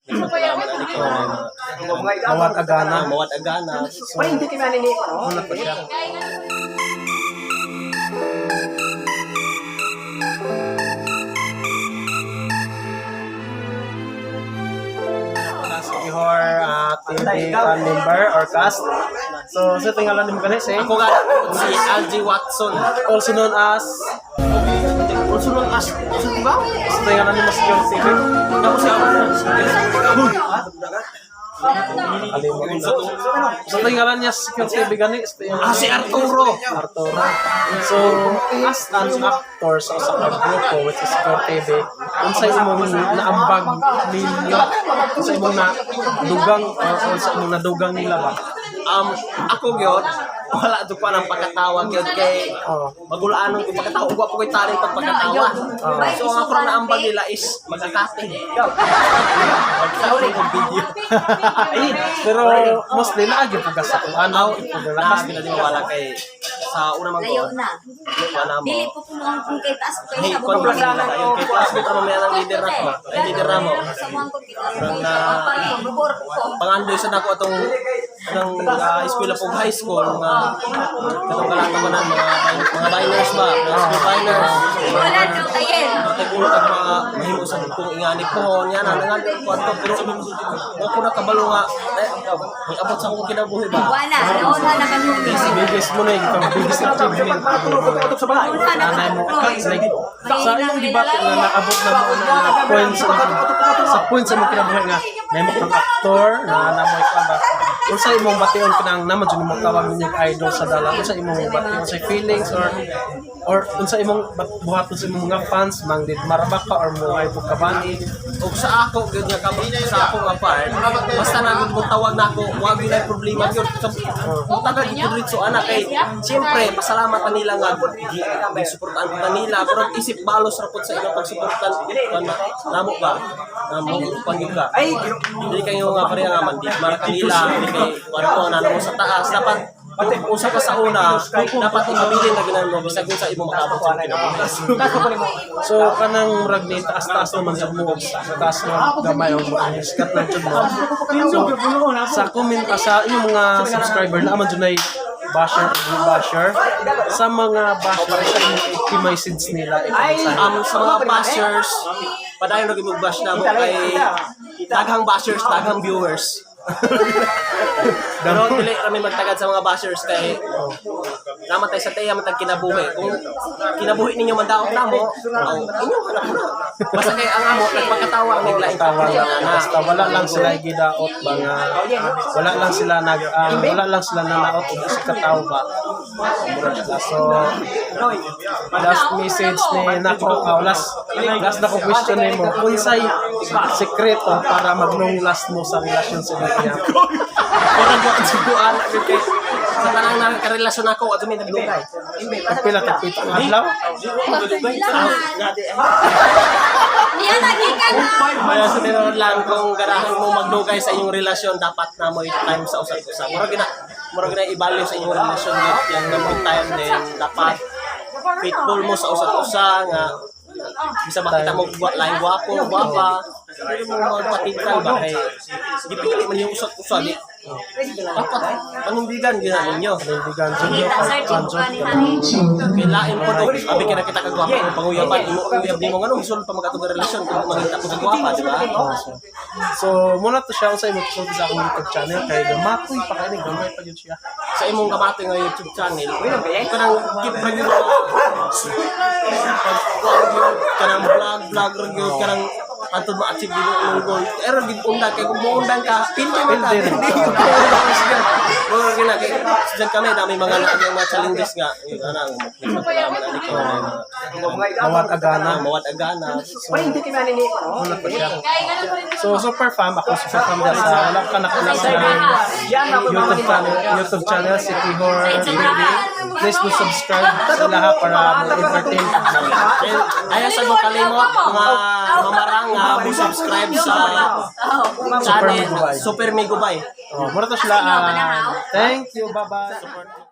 Mawat agana. Mawat agana. So, hindi kaya ano pa siya. Ihor TV member or cast. So, sa tinggalan mo ganis eh. Ako nga si LG Watson. Also known as Diba? sa tinggalan mo si John TV. Ako siya. So, tinggalan niya si John TV ganis. Si Arturo. So, as an actor sa usa ka grupo which is Secure TV, unsay imong naambag nila? Unsay imong na dugang or unsay imong nadugang nila ba? Ako gyud wala to pa ng pagkatawa gyud kay magulaan ko pagkatawa ug ko talent pag pagkatawa. So ang ako na ambag nila is magkakate. Video. Pero mostly naagi po sa kung ano Lakas pinaniwala kay sa una man ko. Wala mo. Dili po kung kay taas ko Hey, kay kon ba sana kayo kay class mo mamaya ng leader na ko. Ay leader na mo. sa mga ko kita. Na pangandoy sa nako atong eskwela po high school nga katong kalakabanan mga biners ba, mga school biners. Wala daw kayen. Tagulo kag mga mahimo sa kung ingani ko nya na nangan ko ato pero ako na kabalo nga may abot sa akong kinabuhi ba. Wala, wala na kanumi. biggest mo na yung biggest achievement nanay mo like sa imong debate nga naabot na mo na points sa points sa imong kinabuhi nga may mo kang actor na namoy ka ba unsa imong bation kanang naman jud mo tawag ninyo idol sa dala unsa imong bation sa feelings or unsa imong buhaton sa imong mga fans manggid marabak ka or mo ay kabani Og sa ako gyud nga sa ako nga part basta na gyud mo tawag na ako wa gyud ay problema gyud taga gyud ritso anak kay siyempre pasalamat pa nila nga suportahan ko nila pero isip balos ra pud sa ilang pagsuportan namo ba namo pangit ka dili kayo nga pareha nga man di mara kanila kay ano na mo sa taas dapat usa ka sa una dapat mabilin na ginan mo bisag sa imo makabot sa kinabuhi. so kanang rag ni taas-taas naman sa mo sa taas na gamay o sikat na jud mo so sa comment sa inyong mga subscriber na aman jud basher sa mga basher sa imong message nila Sa mga bashers padayon ra gyud bash na mo kay daghang bashers daghang viewers. Pero dili kami magtagad sa mga bashers kay naman tayo sa teya matag kinabuhi. Kung kinabuhi ninyo man daot namo, inyo hanap na. Basta kay ang amo nagpakatawa ang naglaing tawa basta wala lang sila gidaot ba nga wala lang sila nanaot og isa ka tawo ba so last message ni nako last na ko question nimo unsay sekreto para maglong last mo sa relasyon sa niya Orang buat kesubuan kay sa tanang na karelasyon ako at may naglugay. pila ta pito adlaw Niya lagi ka na. Kaya sunod lang kung ganahan mo maglugay sa inyong relasyon dapat na mo time sa usap-usap. Mura gina i-value sa inyong relasyon yung number time din dapat faithful mo sa usap-usap nga bisa makita mo lain guwapo, guwapa. Hindi mo magpatingkal ba kay gipili man yung usap-usap di. Dapat panindigan gina ninyo. Panindigan jud Kita sa kanjo Kailain po do, abi kina kita kagwapa ang panguyaban, uyab di mo ngano hisul pa magatong relasyon kung makita ko sa gwapa, di ba? so muna to siya sa imong sulti sa akong YouTube channel kay gamatoy pa kay gamay pa jud siya Sa imong kamatoy nga YouTube channel, kanang keep review kanang vlog review kanang antod mo achieve dilo ang goal. Pero gid unda kay kung muundang ka, pinti mo ka. Mo gina kay diyan kami dami mga mga challenges nga. Ana mawat agana mawat agana. muna to siya so super fan ako super fan dahil sa wala ka nakita sa YouTube channel si Tihor TV please do subscribe sa lahat para ma-entertain Ayaw sa mo kalimot mga mamarang nga mo subscribe sa channel Super Migubay. muna to sila thank you bye bye